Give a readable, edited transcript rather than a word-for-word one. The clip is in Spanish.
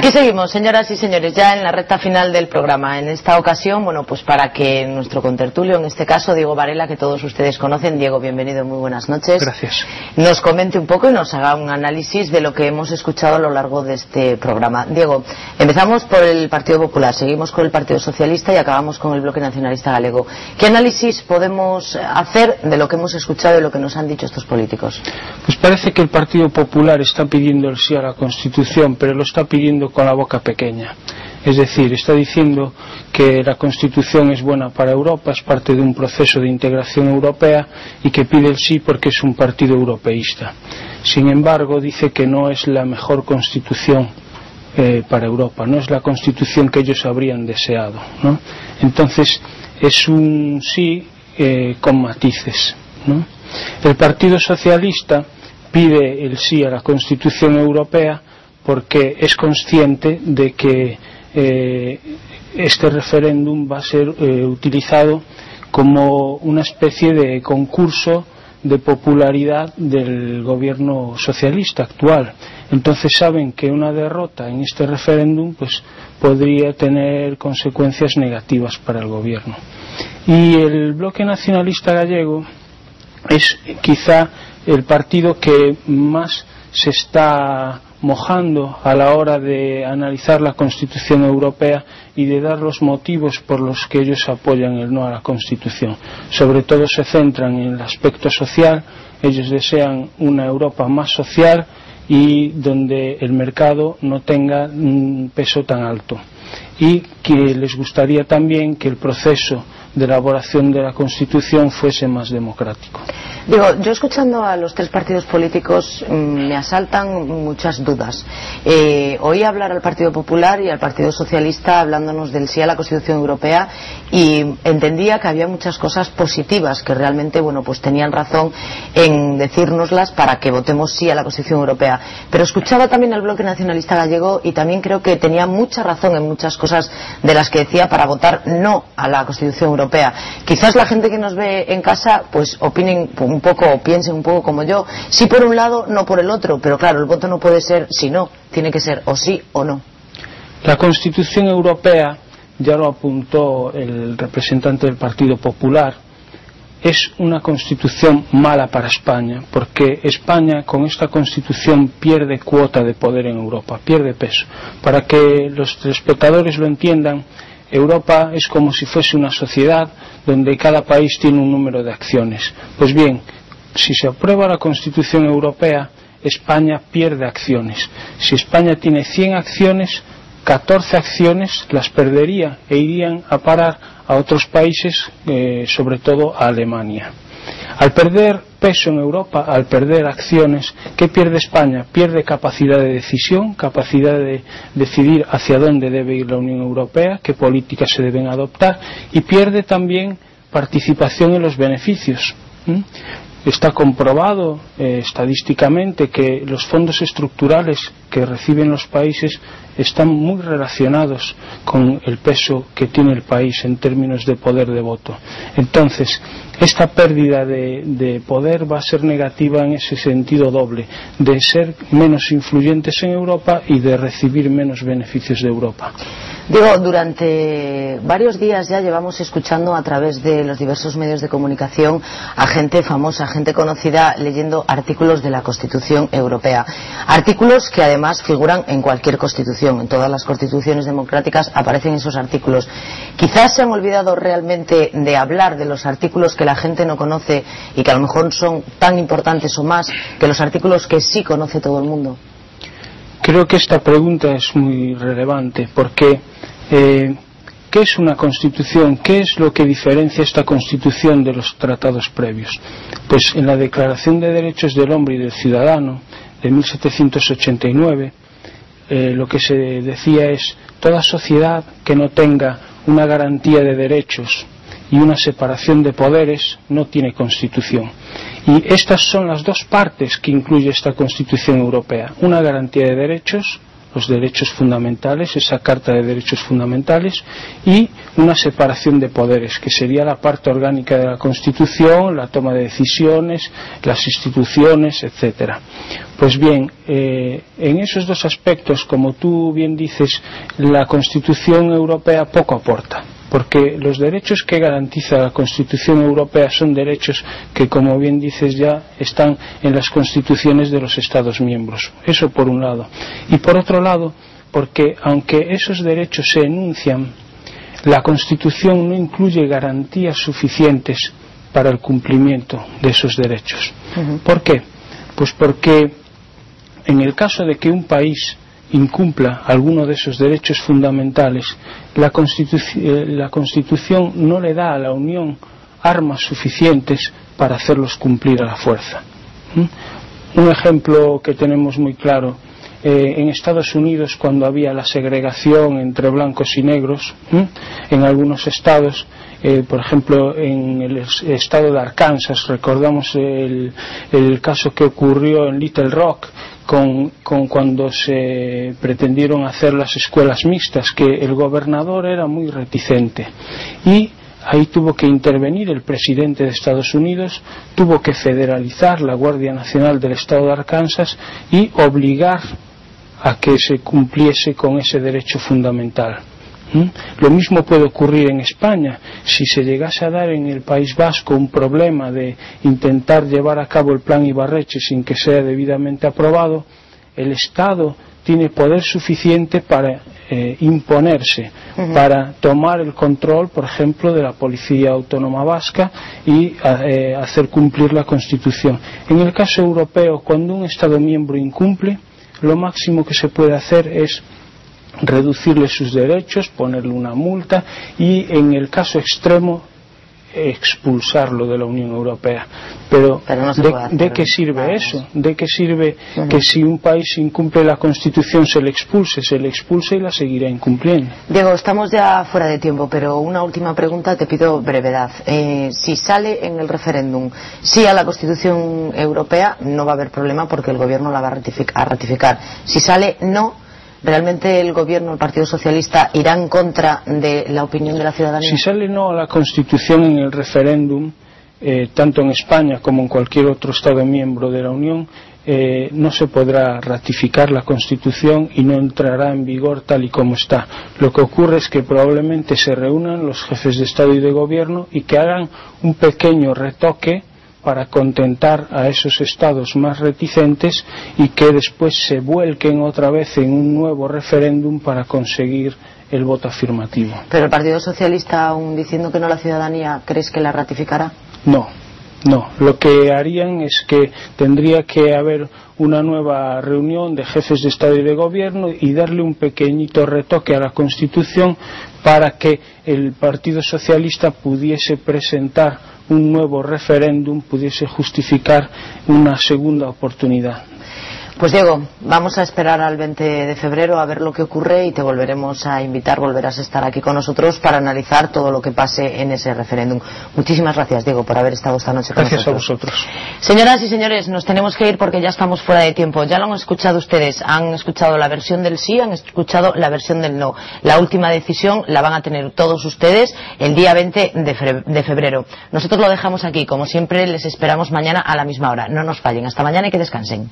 Aquí seguimos, señoras y señores, ya en la recta final del programa. En esta ocasión, bueno, pues para que nuestro contertulio, en este caso Diego Varela, que todos ustedes conocen. Diego, bienvenido, muy buenas noches. Gracias. Nos comente un poco y nos haga un análisis de lo que hemos escuchado a lo largo de este programa. Diego, empezamos por el Partido Popular, seguimos con el Partido Socialista y acabamos con el Bloque Nacionalista Galego. ¿Qué análisis podemos hacer de lo que hemos escuchado y lo que nos han dicho estos políticos? Pues parece que el Partido Popular está pidiendo el sí a la Constitución, pero lo está pidiendo con la boca pequeña. Es decir, está diciendo que la Constitución es buena para Europa, es parte de un proceso de integración europea y que pide el sí porque es un partido europeísta. Sin embargo, dice que no es la mejor Constitución para Europa, no es la Constitución que ellos habrían deseado, ¿no? Entonces, es un sí con matices, ¿no? El Partido Socialista pide el sí a la Constitución Europea porque es consciente de que este referéndum va a ser utilizado como una especie de concurso de popularidad del gobierno socialista actual. Entonces saben que una derrota en este referéndum pues podría tener consecuencias negativas para el gobierno. Y el Bloque Nacionalista Gallego es quizá el partido que más se está mojando a la hora de analizar la Constitución Europea y de dar los motivos por los que ellos apoyan el no a la Constitución. Sobre todo se centran en el aspecto social. Ellos desean una Europa más social y donde el mercado no tenga un peso tan alto, y que les gustaría también que el proceso de elaboración de la Constitución fuese más democrático. Digo, yo escuchando a los tres partidos políticos me asaltan muchas dudas. Oí hablar al Partido Popular y al Partido Socialista hablándonos del sí a la Constitución Europea y entendía que había muchas cosas positivas que realmente, bueno, pues tenían razón en decírnoslas para que votemos sí a la Constitución Europea. Pero escuchaba también al Bloque Nacionalista Gallego y también creo que tenía mucha razón en muchas cosas de las que decía para votar no a la Constitución Europea. Quizás la gente que nos ve en casa pues opinen un poco o piensen un poco como yo, sí por un lado, no por el otro, pero claro, el voto no puede ser si no, tiene que ser o sí o no. La Constitución Europea, ya lo apuntó el representante del Partido Popular, es una Constitución mala para España, porque España con esta Constitución pierde cuota de poder en Europa, pierde peso. Para que los espectadores lo entiendan, Europa es como si fuese una sociedad donde cada país tiene un número de acciones. Pues bien, si se aprueba la Constitución Europea, España pierde acciones. Si España tiene 100 acciones, 14 acciones las perdería e irían a parar a otros países, sobre todo a Alemania. Al perder peso en Europa, al perder acciones, ¿qué pierde España? Pierde capacidad de decisión, capacidad de decidir hacia dónde debe ir la Unión Europea, qué políticas se deben adoptar, y pierde también participación en los beneficios. Está comprobado estadísticamente que los fondos estructurales que reciben los países están muy relacionados con el peso que tiene el país en términos de poder de voto. Entonces, esta pérdida de poder va a ser negativa en ese sentido doble, de ser menos influyentes en Europa y de recibir menos beneficios de Europa. Digo, durante varios días ya llevamos escuchando a través de los diversos medios de comunicación a gente famosa, gente conocida, leyendo artículos de la Constitución Europea. Artículos que además figuran en cualquier constitución, en todas las constituciones democráticas aparecen esos artículos. Quizás se han olvidado realmente de hablar de los artículos que la gente no conoce y que a lo mejor son tan importantes o más que los artículos que sí conoce todo el mundo. Creo que esta pregunta es muy relevante porque ¿qué es una constitución? ¿Qué es lo que diferencia esta constitución de los tratados previos? Pues en la Declaración de Derechos del Hombre y del Ciudadano de 1789 lo que se decía es: toda sociedad que no tenga una garantía de derechos y una separación de poderes no tiene constitución. Y estas son las dos partes que incluye esta Constitución Europea: una garantía de derechos, los derechos fundamentales, esa Carta de Derechos Fundamentales, y una separación de poderes, que sería la parte orgánica de la Constitución, la toma de decisiones, las instituciones, etcétera. Pues bien, en esos dos aspectos, como tú bien dices, la Constitución Europea poco aporta, porque los derechos que garantiza la Constitución Europea son derechos que, como bien dices, ya están en las constituciones de los Estados miembros. Eso por un lado. Y por otro lado, porque aunque esos derechos se enuncian, la Constitución no incluye garantías suficientes para el cumplimiento de esos derechos. ¿Por qué? Pues porque en el caso de que un país incumpla alguno de esos derechos fundamentales, la Constitución no le da a la Unión armas suficientes para hacerlos cumplir a la fuerza. Un ejemplo que tenemos muy claro, en Estados Unidos, cuando había la segregación entre blancos y negros, en algunos estados, por ejemplo en el estado de Arkansas, recordamos el caso que ocurrió en Little Rock con cuando se pretendieron hacer las escuelas mixtas, que el gobernador era muy reticente y ahí tuvo que intervenir el presidente de Estados Unidos, tuvo que federalizar la Guardia Nacional del estado de Arkansas y obligar a que se cumpliese con ese derecho fundamental. Lo mismo puede ocurrir en España. Si se llegase a dar en el País Vasco un problema de intentar llevar a cabo el plan Ibarretxe sin que sea debidamente aprobado, el Estado tiene poder suficiente para imponerse, para tomar el control, por ejemplo, de la Policía Autónoma Vasca y hacer cumplir la Constitución. En el caso europeo, cuando un Estado miembro incumple, lo máximo que se puede hacer es reducirle sus derechos, ponerle una multa y, en el caso extremo, expulsarlo de la Unión Europea. Pero no ¿de qué sirve eso? ¿De qué sirve que si un país incumple la Constitución se le expulse y la seguirá incumpliendo? Diego, estamos ya fuera de tiempo, pero una última pregunta, te pido brevedad. Si sale en el referéndum sí a la Constitución Europea, no va a haber problema porque el gobierno la va a ratificar. Si sale no, ¿realmente el gobierno, el Partido Socialista, irá en contra de la opinión de la ciudadanía? Si sale no a la Constitución en el referéndum, tanto en España como en cualquier otro Estado miembro de la Unión, no se podrá ratificar la Constitución y no entrará en vigor tal y como está. Lo que ocurre es que probablemente se reúnan los jefes de Estado y de Gobierno y que hagan un pequeño retoque para contentar a esos estados más reticentes y que después se vuelquen otra vez en un nuevo referéndum para conseguir el voto afirmativo. ¿Pero el Partido Socialista, aún diciendo que no la ciudadanía, crees que la ratificará? No. Lo que harían es que tendría que haber una nueva reunión de jefes de Estado y de Gobierno y darle un pequeñito retoque a la Constitución para que el Partido Socialista pudiese presentar un nuevo referéndum, pudiese justificar una segunda oportunidad. Pues Diego, vamos a esperar al 20 de febrero a ver lo que ocurre y te volveremos a invitar, volverás a estar aquí con nosotros para analizar todo lo que pase en ese referéndum. Muchísimas gracias, Diego, por haber estado esta noche con nosotros. Gracias a vosotros. Señoras y señores, nos tenemos que ir porque ya estamos fuera de tiempo. Ya lo han escuchado ustedes, han escuchado la versión del sí, han escuchado la versión del no. La última decisión la van a tener todos ustedes el día 20 de febrero. Nosotros lo dejamos aquí, como siempre les esperamos mañana a la misma hora. No nos fallen, hasta mañana y que descansen.